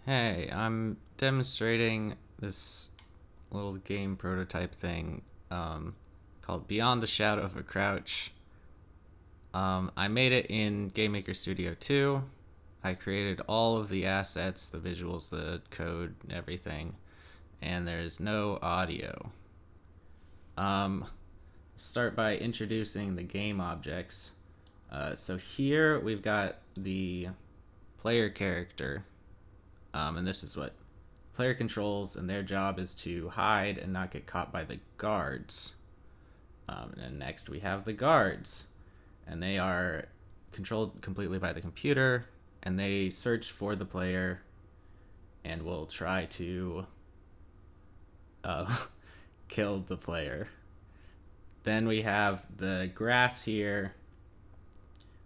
Hey, I'm demonstrating this little game prototype thing called Beyond the Shadow of a Crouch. I made it in GameMaker Studio 2. I created all of the assets, the visuals, the code, everything, and there's no audio. Um, Start by introducing the game objects. So here we've got the player character, and this is what player controls, and their job is to hide and not get caught by the guards. And then next we have the guards, and they are controlled completely by the computer, and they search for the player and will try to uh, kill the player. Then we have the grass here,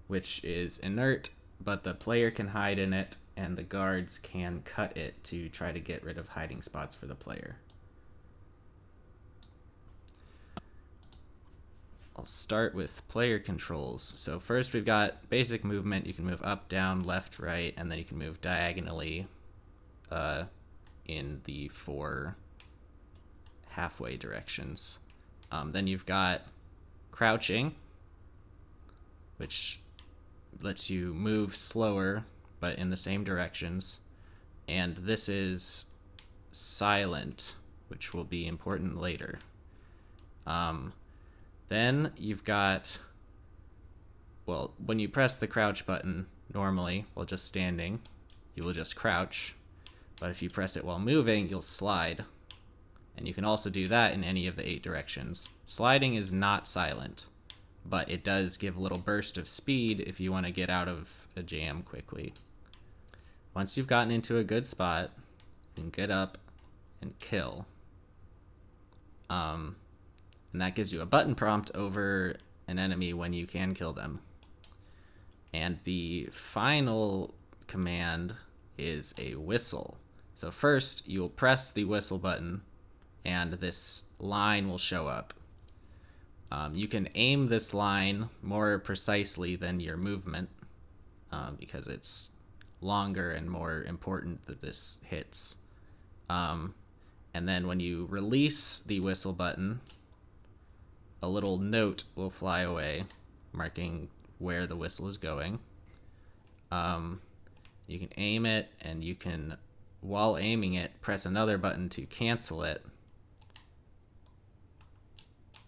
which is inert, but the player can hide in it, and the guards can cut it to try to get rid of hiding spots for the player. I'll start with player controls. So first we've got basic movement. You can move up, down, left, right, and then you can move diagonally in the four halfway directions. Then you've got crouching, which lets you move slower but in the same directions. And this is silent, which will be important later. Then you've got, well, when you press the crouch button normally while just standing, you will just crouch. But if you press it while moving, you'll slide. And you can also do that in any of the 8 directions. Sliding is not silent, but it does give a little burst of speed if you want to get out of a jam quickly. Once you've gotten into a good spot, you can get up and kill. And that gives you a button prompt over an enemy when you can kill them. And the final command is a whistle. So first, you'll press the whistle button, and this line will show up. You can aim this line more precisely than your movement, because it's longer and more important that this hits. And then when you release the whistle button, a little note will fly away, marking where the whistle is going. You can aim it, and you can, while aiming it, press another button to cancel it,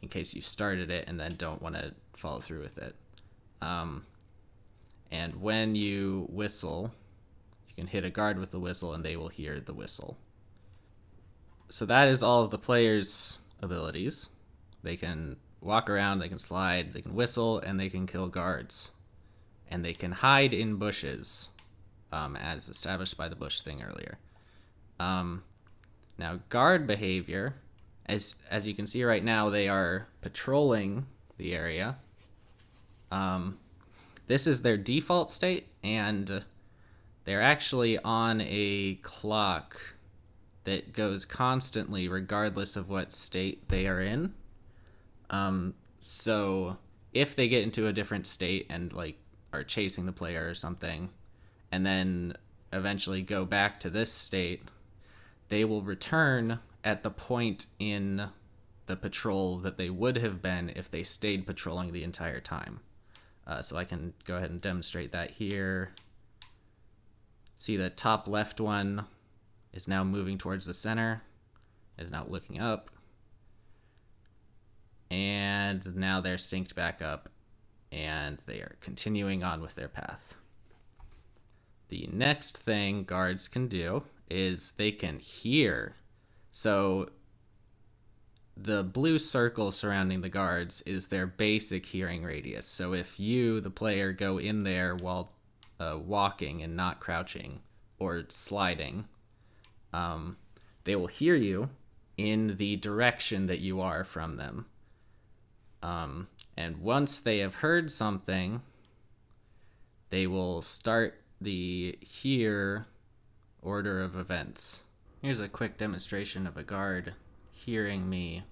in case you started it and then don't want to follow through with it. And when you whistle, you can hit a guard with the whistle, and they will hear the whistle. So that is all of the players' abilities. They can walk around, they can slide, they can whistle, and they can kill guards. And they can hide in bushes, as established by the bush thing earlier. Now, guard behavior, as you can see right now, they are patrolling the area. This is their default state, and they're actually on a clock that goes constantly regardless of what state they are in. So if they get into a different state and like are chasing the player or something, and then eventually go back to this state, they will return at the point in the patrol that they would have been if they stayed patrolling the entire time. So I can go ahead and demonstrate that here. See, the top left one is now moving towards the center, is now looking up. And now they're synced back up, and they are continuing on with their path. The next thing guards can do is they can hear. So the blue circle surrounding the guards is their basic hearing radius. So if you, the player, go in there while walking and not crouching or sliding, they will hear you in the direction that you are from them. And once they have heard something, they will start the hear order of events. Here's a quick demonstration of a guard hearing me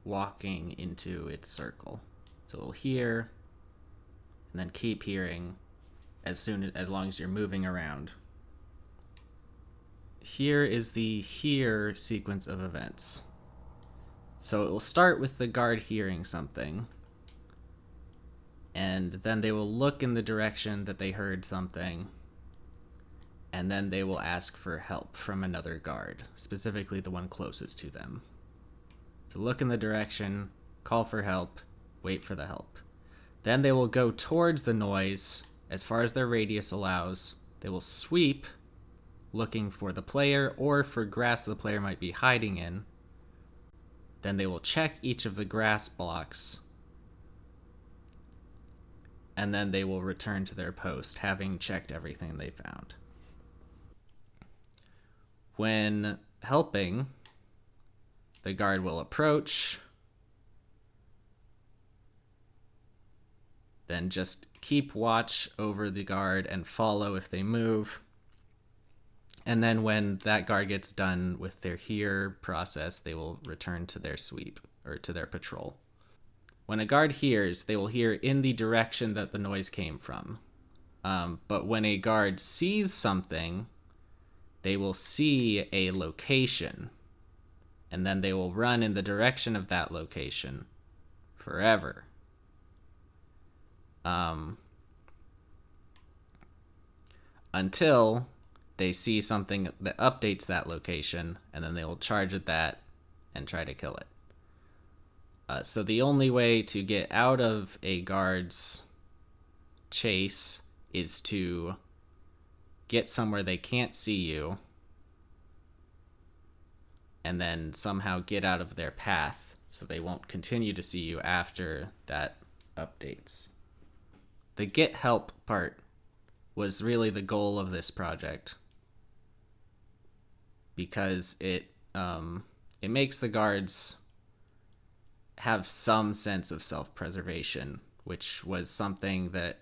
walking into its circle. So it'll hear and then keep hearing as long as you're moving around. here is the here sequence of events. So it will start with the guard hearing something, and then they will look in the direction that they heard something, and then they will ask for help from another guard, specifically the one closest to them. So look in the direction, call for help, wait for the help. Then they will go towards the noise as far as their radius allows. They will sweep, looking for the player or for grass the player might be hiding in. Then they will check each of the grass blocks, and then they will return to their post, having checked everything they found. When helping, the guard will approach, then just keep watch over the guard and follow if they move. And then when that guard gets done with their hear process, they will return to their sweep, or to their patrol. When a guard hears, they will hear in the direction that the noise came from. But when a guard sees something, they will see a location, and then they will run in the direction of that location forever. Until they see something that updates that location, and then they will charge at that and try to kill it. So the only way to get out of a guard's chase is to get somewhere they can't see you, and then somehow get out of their path so they won't continue to see you after that updates. The get help part was really the goal of this project, because it makes the guards have some sense of self-preservation, which was something that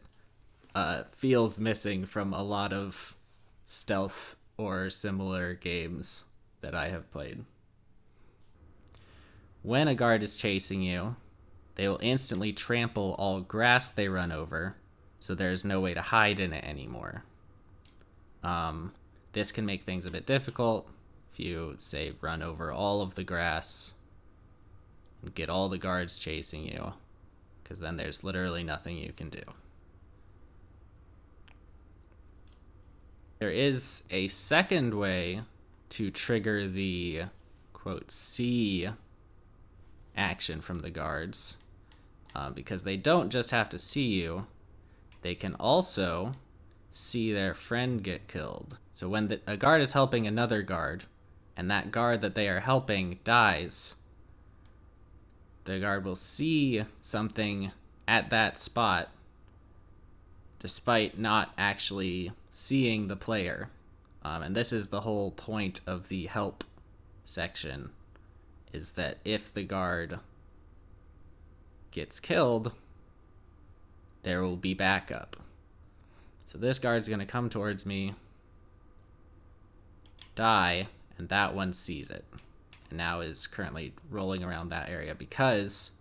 feels missing from a lot of stealth or similar games that I have played. When a guard is chasing you, they will instantly trample all grass they run over, so there's no way to hide in it anymore. This can make things a bit difficult if you, say, run over all of the grass and get all the guards chasing you, because then there's literally nothing you can do. There is a second way to trigger the, quote, see action from the guards, because they don't just have to see you, they can also see their friend get killed. So when a guard is helping another guard, and that guard that they are helping dies, the guard will see something at that spot, despite not actually seeing the player. And this is the whole point of the help section, is that if the guard gets killed, there will be backup. So this guard's going to come towards me, die, and that one sees it, and now is currently rolling around that area because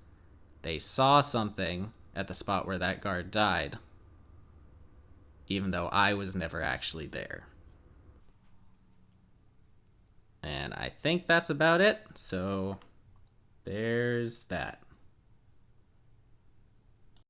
they saw something at the spot where that guard died, even though I was never actually there. And I think that's about it, so there's that.